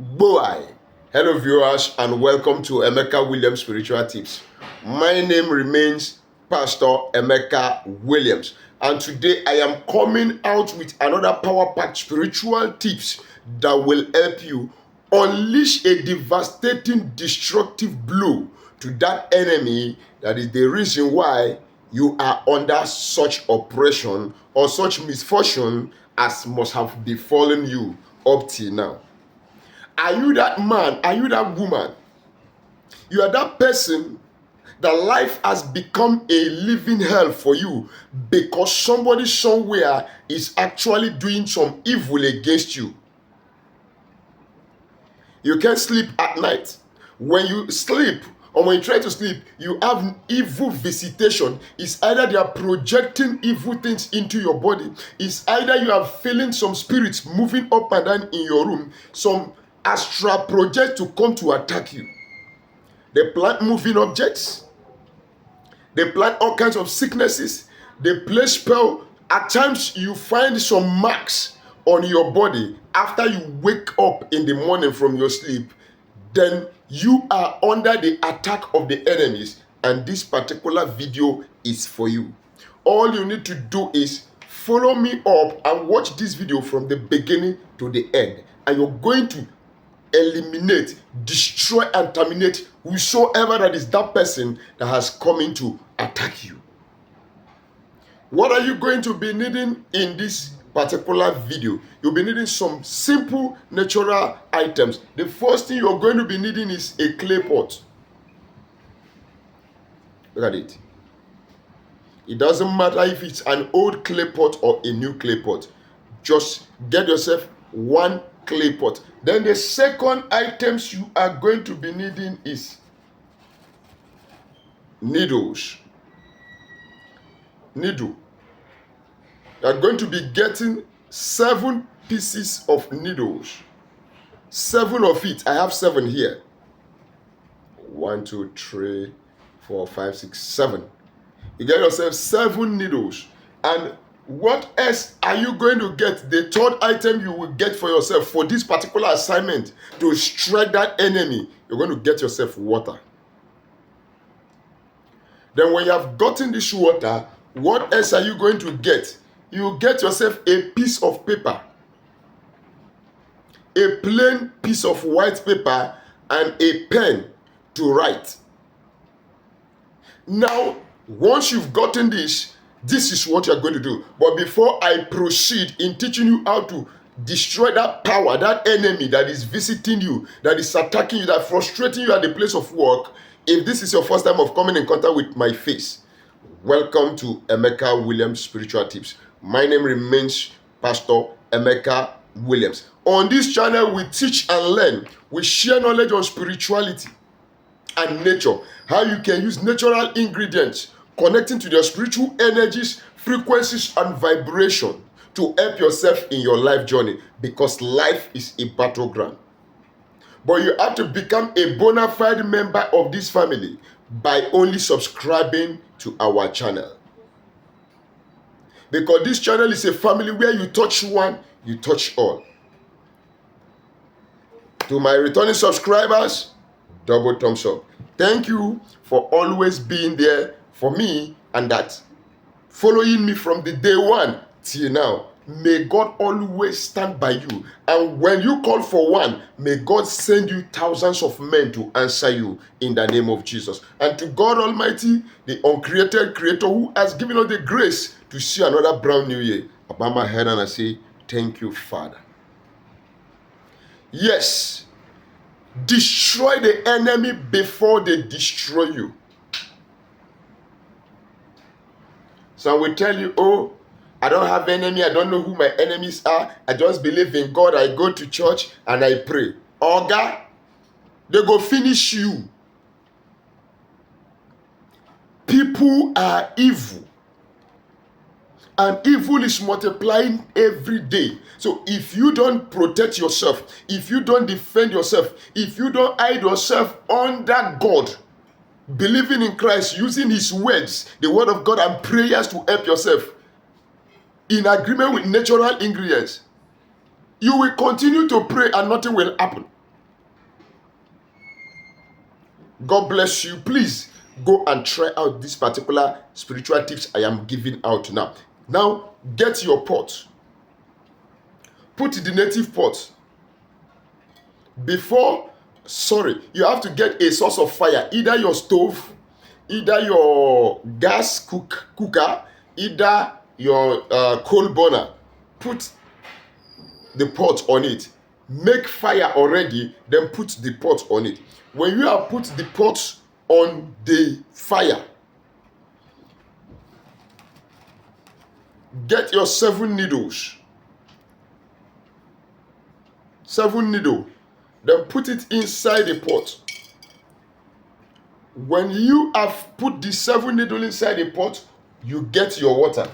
Boy, hello viewers and welcome to Emeka Williams Spiritual Tips. My name remains Pastor Emeka Williams, and today I am coming out with another power-packed spiritual tips that will help you unleash a devastating, destructive blow to that enemy that is the reason why you are under such oppression or such misfortune as must have befallen you up till now. Are you that man? Are you that woman? You are that person that life has become a living hell for you because somebody somewhere is actually doing some evil against you. You can't sleep at night. When you sleep or when you try to sleep, you have evil visitation. It's either they are projecting evil things into your body. It's either you are feeling some spirits moving up and down in your room, some astral project to come to attack you. They plant moving objects. They plant all kinds of sicknesses. They play spell. At times you find some marks on your body after you wake up in the morning from your sleep. Then you are under the attack of the enemies, and this particular video is for you. All you need to do is follow me up and watch this video from the beginning to the end, and you're going to eliminate, destroy, and terminate whosoever that is that person that has come in to attack you. What are you going to be needing in this particular video? You'll be needing some simple natural items. The first thing you're going to be needing is a clay pot. Look at it. It doesn't matter if it's an old clay pot or a new clay pot. Just get yourself one clay pot. Then the second items you are going to be needing is needles. Needle. You are going to be getting 7 pieces of needles. 7 of it. I have 7 here. 1, 2, 3, 4, 5, 6, 7. You get yourself 7 needles. And what else are you going to get? The third item you will get for yourself for this particular assignment to strike that enemy, you're going to get yourself water. Then when you have gotten this water, what else are you going to get? You get yourself a piece of paper. A plain piece of white paper and a pen to write. Now, once you've gotten this is what you're going to do. But before I proceed in teaching you how to destroy that power, that enemy that is visiting you, that is attacking you, that frustrating you at the place of work, if this is your first time of coming in contact with my face, welcome to Emeka Williams Spiritual Tips. My name remains Pastor Emeka Williams. On this channel, we teach and learn. We share knowledge on spirituality and nature, how you can use natural ingredients connecting to their spiritual energies, frequencies, and vibration to help yourself in your life journey, because life is a battleground. But you have to become a bona fide member of this family by only subscribing to our channel. Because this channel is a family where you touch one, you touch all. To my returning subscribers, double thumbs up. Thank you for always being there for me and that following me from the day one till now. May God always stand by you. And when you call for one, may God send you thousands of men to answer you in the name of Jesus. And to God Almighty, the uncreated creator who has given us the grace to see another brand new year, I bow my head and I say, thank you, Father. Yes, destroy the enemy before they destroy you. Some will tell you, oh, I don't have enemy. I don't know who my enemies are. I just believe in God. I go to church and I pray. Oga, they go finish you. People are evil. And evil is multiplying every day. So if you don't protect yourself, if you don't defend yourself, if you don't hide yourself under God, believing in Christ, using his words, the word of God and prayers to help yourself, in agreement with natural ingredients, you will continue to pray and nothing will happen. God bless you. Please go and try out this particular spiritual tips I am giving out now. Now, get your pot. Put the native pot. You have to get a source of fire, either your stove, either your gas cooker, either your coal burner. Put the pot on it. Make fire already, then put the pot on it. When you have put the pot on the fire, get your 7 needles. 7 needles. Then put it inside the pot. When you have put the 7 needles inside the pot, you get your water.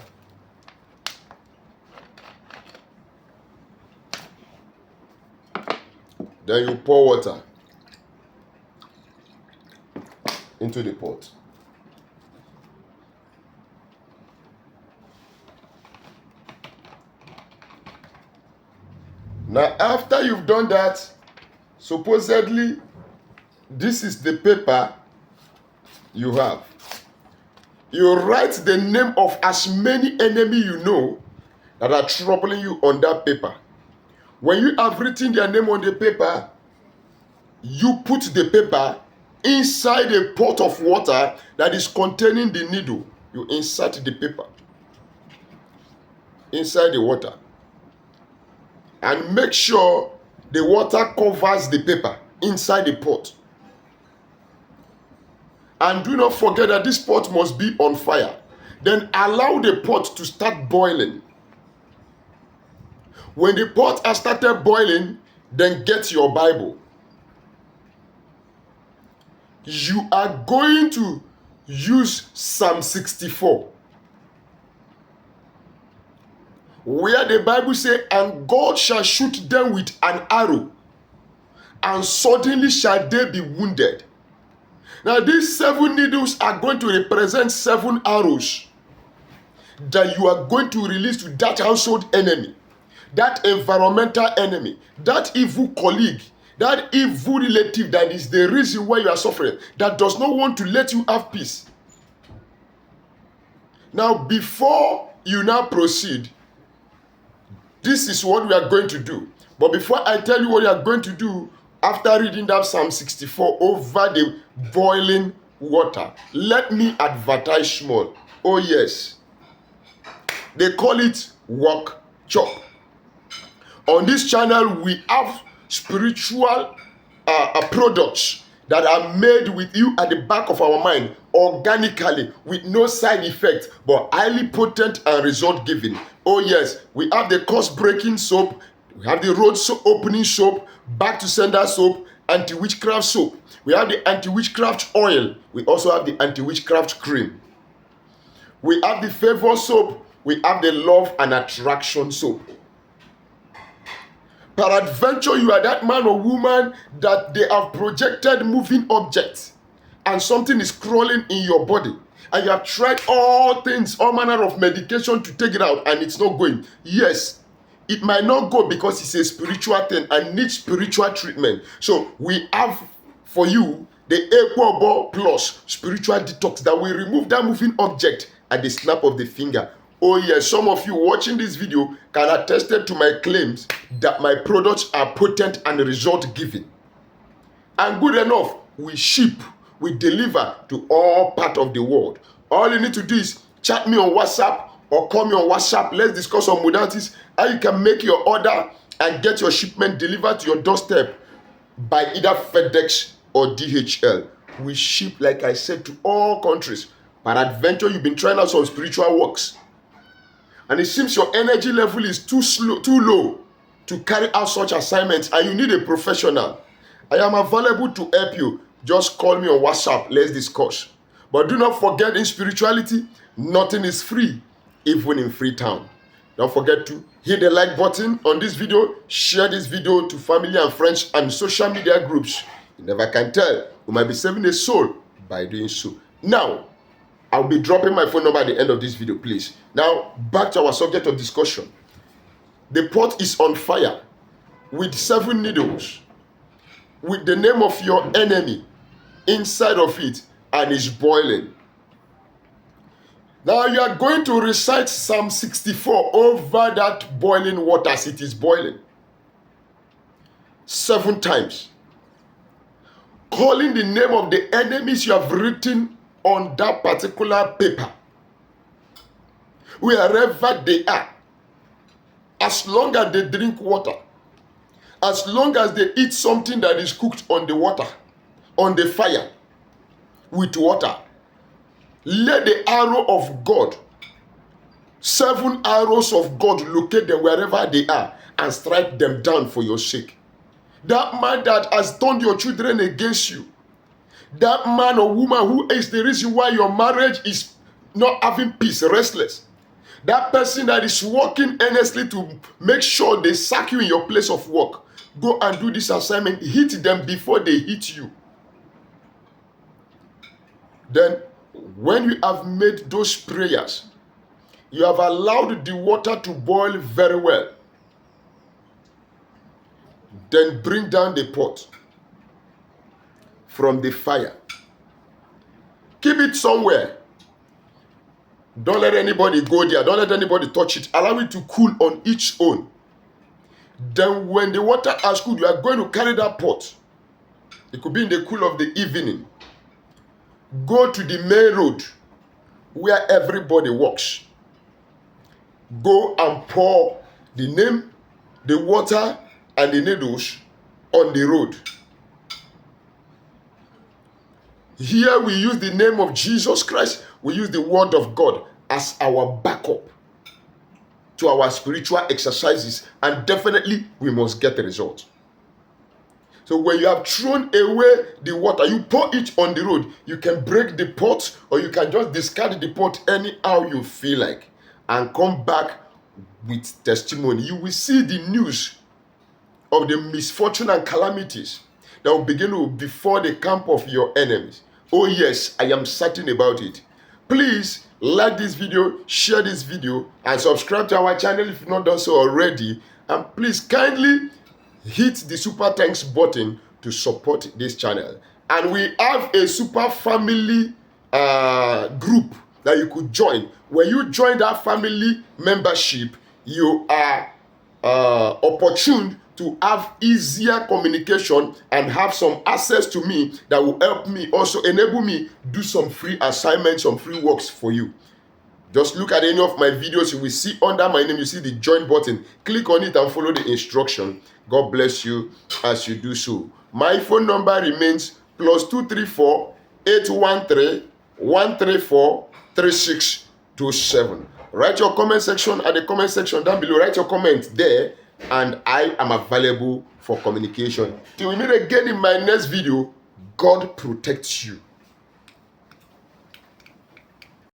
Then you pour water into the pot. Now, after you've done that, supposedly, this is the paper you have. You write the name of as many enemies you know that are troubling you on that paper. When you have written their name on the paper, you put the paper inside a pot of water that is containing the needle. You insert the paper inside the water. And make sure the water covers the paper inside the pot. And do not forget that this pot must be on fire. Then allow the pot to start boiling. When the pot has started boiling, then get your Bible. You are going to use Psalm 64. Where the Bible says, and God shall shoot them with an arrow, and suddenly shall they be wounded. Now these 7 needles are going to represent 7 arrows that you are going to release to that household enemy, that environmental enemy, that evil colleague, that evil relative that is the reason why you are suffering, that does not want to let you have peace. Now, before you now proceed, this is what we are going to do. But before I tell you what you are going to do, after reading that Psalm 64 over the boiling water, let me advertise small. Oh yes, they call it work chop. On this channel, we have spiritual products that are made with you at the back of our mind, organically, with no side effect, but highly potent and result giving. Oh yes, we have the curse-breaking soap, we have the road opening soap, back to sender soap, anti-witchcraft soap. We have the anti-witchcraft oil. We also have the anti-witchcraft cream. We have the favor soap. We have the love and attraction soap. Peradventure, you are that man or woman that they have projected moving objects and something is crawling in your body. And you have tried all things, all manner of medication to take it out and it's not going. Yes, it might not go because it's a spiritual thing and needs spiritual treatment. So we have for you the Equable Plus spiritual detox that will remove that moving object at the snap of the finger. Oh yes, some of you watching this video can attest to my claims that my products are potent and result giving. And good enough, we ship, we deliver to all parts of the world. All you need to do is chat me on WhatsApp or call me on WhatsApp. Let's discuss some modalities how you can make your order and get your shipment delivered to your doorstep by either FedEx or DHL. We ship, like I said, to all countries. Peradventure, you've been trying out some spiritual works, and it seems your energy level is too low to carry out such assignments, and you need a professional. I am available to help you. Just call me on WhatsApp. Let's discuss. But do not forget, in spirituality, nothing is free, even in Freetown. Don't forget to hit the like button on this video. Share this video to family and friends and social media groups. You never can tell. You might be saving a soul by doing so. Now, I'll be dropping my phone number at the end of this video, please. Now, back to our subject of discussion. The pot is on fire with 7 needles, with the name of your enemy inside of it and is boiling. Now you are going to recite Psalm 64 over that boiling water as it is boiling. 7 times. Calling the name of the enemies you have written on that particular paper. Wherever they are. As long as they drink water. As long as they eat something that is cooked on the water. On the fire. With water. Let the arrow of God, 7 arrows of God, locate them wherever they are and strike them down for your sake. That man that has turned your children against you, that man or woman who is the reason why your marriage is not having peace, restless, that person that is working earnestly to make sure they sack you in your place of work, go and do this assignment, hit them before they hit you. Then, when you have made those prayers, you have allowed the water to boil very well. Then bring down the pot from the fire. Keep it somewhere. Don't let anybody go there. Don't let anybody touch it. Allow it to cool on its own. Then when the water has cooled, you are going to carry that pot. It could be in the cool of the evening. Go to the main road where everybody walks. Go and pour the name, the water, and the needles on the road. Here we use the name of Jesus Christ. We use the word of God as our backup to our spiritual exercises, and definitely we must get the result. So when you have thrown away the water, you pour it on the road. You can break the pot or you can just discard the pot anyhow you feel like and come back with testimony. You will see the news of the misfortune and calamities that will begin to before the camp of your enemies. Oh yes, I am certain about it. Please like this video, share this video, and subscribe to our channel if you've not done so already. And please kindly hit the super thanks button to support this channel. And we have a super family group that you could join. When you join that family membership, you are opportune to have easier communication and have some access to me that will help me, also enable me do some free assignments, some free works for you. Just look at any of my videos. You will see under my name, you see the join button. Click on it and follow the instruction. God bless you as you do so. My phone number remains +234 813 134 3627. Write your comment section at the comment section down below. Write your comment there and I am available for communication. Till we meet again in my next video, God protects you.